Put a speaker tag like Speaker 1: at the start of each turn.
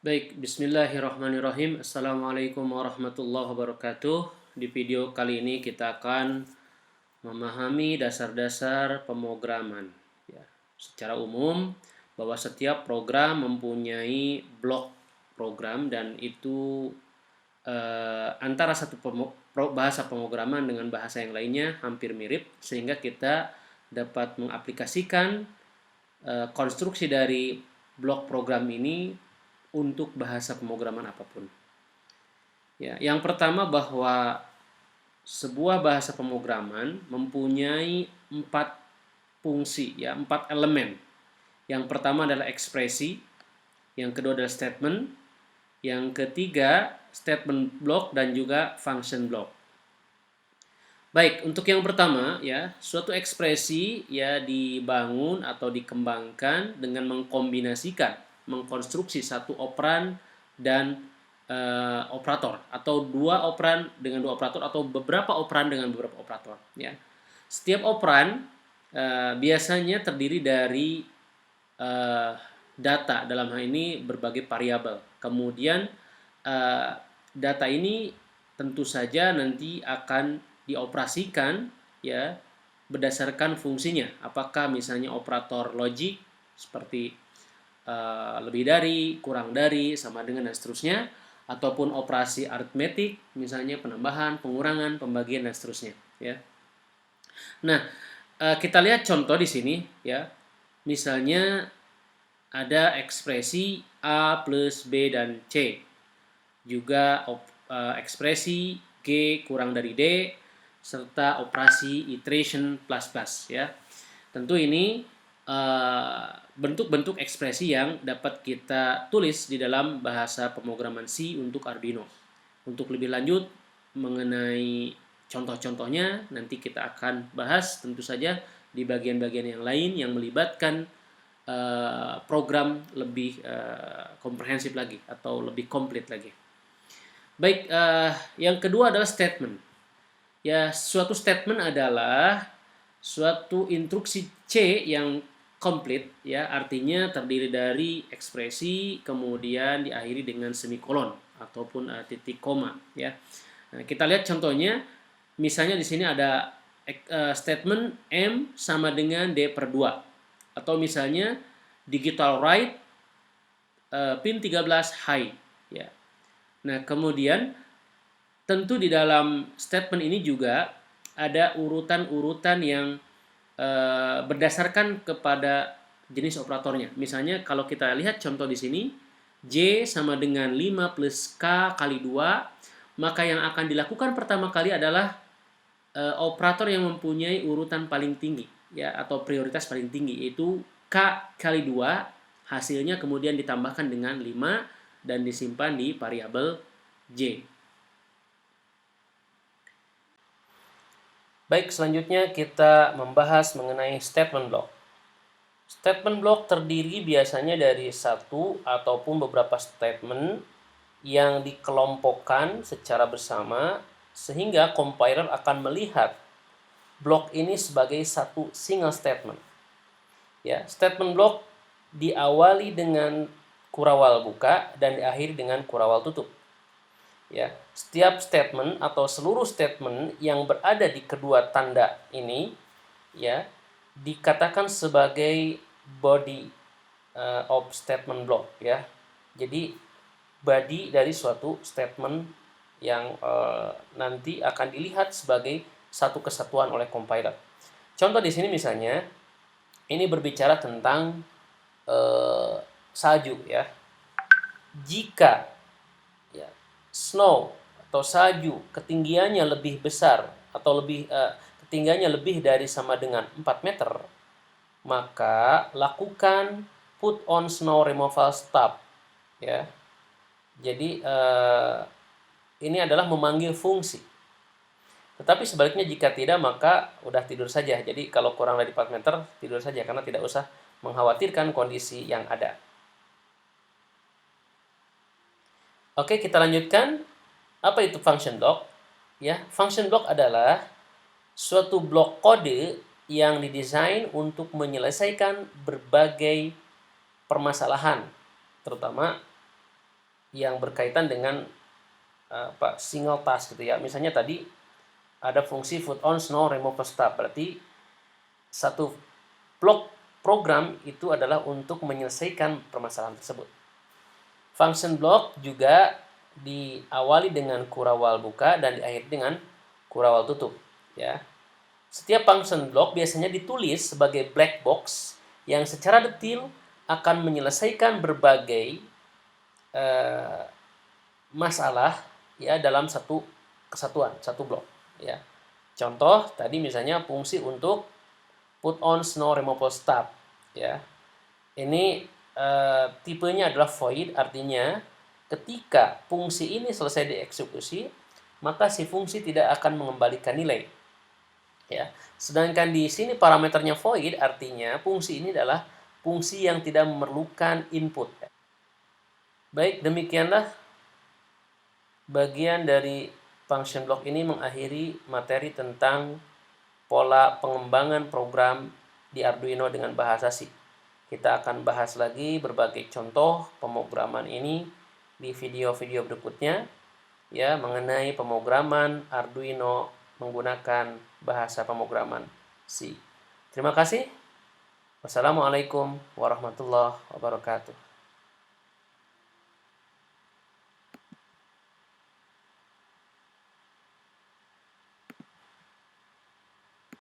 Speaker 1: Baik, bismillahirrahmanirrahim. Assalamualaikum warahmatullahi wabarakatuh. Di video kali ini kita akan memahami dasar-dasar pemrograman. Ya, secara umum, bahwa setiap program mempunyai blok program dan itu antara satu bahasa pemrograman dengan bahasa yang lainnya hampir mirip, sehingga kita dapat mengaplikasikan konstruksi dari blok program ini untuk bahasa pemrograman apapun. Ya, yang pertama bahwa sebuah bahasa pemrograman mempunyai 4 fungsi, ya, 4 elemen. Yang pertama adalah ekspresi, yang kedua adalah statement, yang ketiga statement block dan juga function block. Baik, untuk yang pertama, ya, suatu ekspresi ya dibangun atau dikembangkan dengan mengkonstruksi satu operan dan operator, atau dua operan dengan dua operator, atau beberapa operan dengan beberapa operator. Ya, setiap operan biasanya terdiri dari data, dalam hal ini berbagai variabel. Kemudian data ini tentu saja nanti akan dioperasikan ya berdasarkan fungsinya. Apakah misalnya operator logik seperti lebih dari, kurang dari, sama dengan dan seterusnya, ataupun operasi aritmetik misalnya penambahan, pengurangan, pembagian dan seterusnya ya. Nah, kita lihat contoh di sini ya. Misalnya ada ekspresi A plus B dan C. Juga ekspresi G kurang dari D serta operasi iteration plus plus ya. Tentu ini bentuk-bentuk ekspresi yang dapat kita tulis di dalam bahasa pemrograman C untuk Arduino. Untuk lebih lanjut mengenai contoh-contohnya nanti kita akan bahas tentu saja di bagian-bagian yang lain yang melibatkan program lebih komprehensif lagi atau lebih komplit lagi. Baik, yang kedua adalah statement. Ya, suatu statement adalah suatu instruksi C yang komplit, ya, artinya terdiri dari ekspresi kemudian diakhiri dengan semikolon ataupun titik koma, ya. Nah, kita lihat contohnya, misalnya di sini ada statement M sama dengan D per 2, atau misalnya digital write pin 13 high, ya. Nah, kemudian tentu di dalam statement ini juga ada urutan-urutan yang berdasarkan kepada jenis operatornya. Misalnya kalau kita lihat contoh di sini, J sama dengan 5 plus K kali 2, maka yang akan dilakukan pertama kali adalah operator yang mempunyai urutan paling tinggi, ya, atau prioritas paling tinggi, yaitu K kali 2, hasilnya kemudian ditambahkan dengan 5 dan disimpan di variabel J. Baik, selanjutnya kita membahas mengenai statement block. Statement block terdiri biasanya dari satu ataupun beberapa statement yang dikelompokkan secara bersama sehingga compiler akan melihat blok ini sebagai satu single statement. Ya, statement block diawali dengan kurawal buka dan diakhiri dengan kurawal tutup. Ya, setiap statement atau seluruh statement yang berada di kedua tanda ini ya dikatakan sebagai body of statement block ya. Jadi body dari suatu statement yang nanti akan dilihat sebagai satu kesatuan oleh compiler. Contoh di sini misalnya ini berbicara tentang salju ya. Jika ya, snow atau salju ketinggiannya lebih besar atau ketinggiannya lebih dari sama dengan 4 meter, maka lakukan put on snow removal stop ya. Jadi ini adalah memanggil fungsi. Tetapi sebaliknya jika tidak maka udah tidur saja. Jadi kalau kurang dari 4 meter tidur saja karena tidak usah mengkhawatirkan kondisi yang ada. Oke, kita lanjutkan. Apa itu function block? Ya, function block adalah suatu blok kode yang didesain untuk menyelesaikan berbagai permasalahan, terutama yang berkaitan dengan single task gitu ya. Misalnya tadi ada fungsi put on no remove stop, berarti satu blok program itu adalah untuk menyelesaikan permasalahan tersebut. Function block juga diawali dengan kurawal buka dan diakhiri dengan kurawal tutup ya. Setiap function block biasanya ditulis sebagai black box yang secara detail akan menyelesaikan berbagai masalah ya dalam satu kesatuan, satu blok ya. Contoh tadi misalnya fungsi untuk put on no removable stop ya. Ini tipenya adalah void, artinya ketika fungsi ini selesai dieksekusi, maka si fungsi tidak akan mengembalikan nilai. Ya. Sedangkan di sini parameternya void, artinya fungsi ini adalah fungsi yang tidak memerlukan input. Baik, demikianlah bagian dari function block ini mengakhiri materi tentang pola pengembangan program di Arduino dengan bahasa C. Kita akan bahas lagi berbagai contoh pemrograman ini di video-video berikutnya ya mengenai pemrograman Arduino menggunakan bahasa pemrograman C. Terima kasih. Wassalamualaikum warahmatullahi wabarakatuh.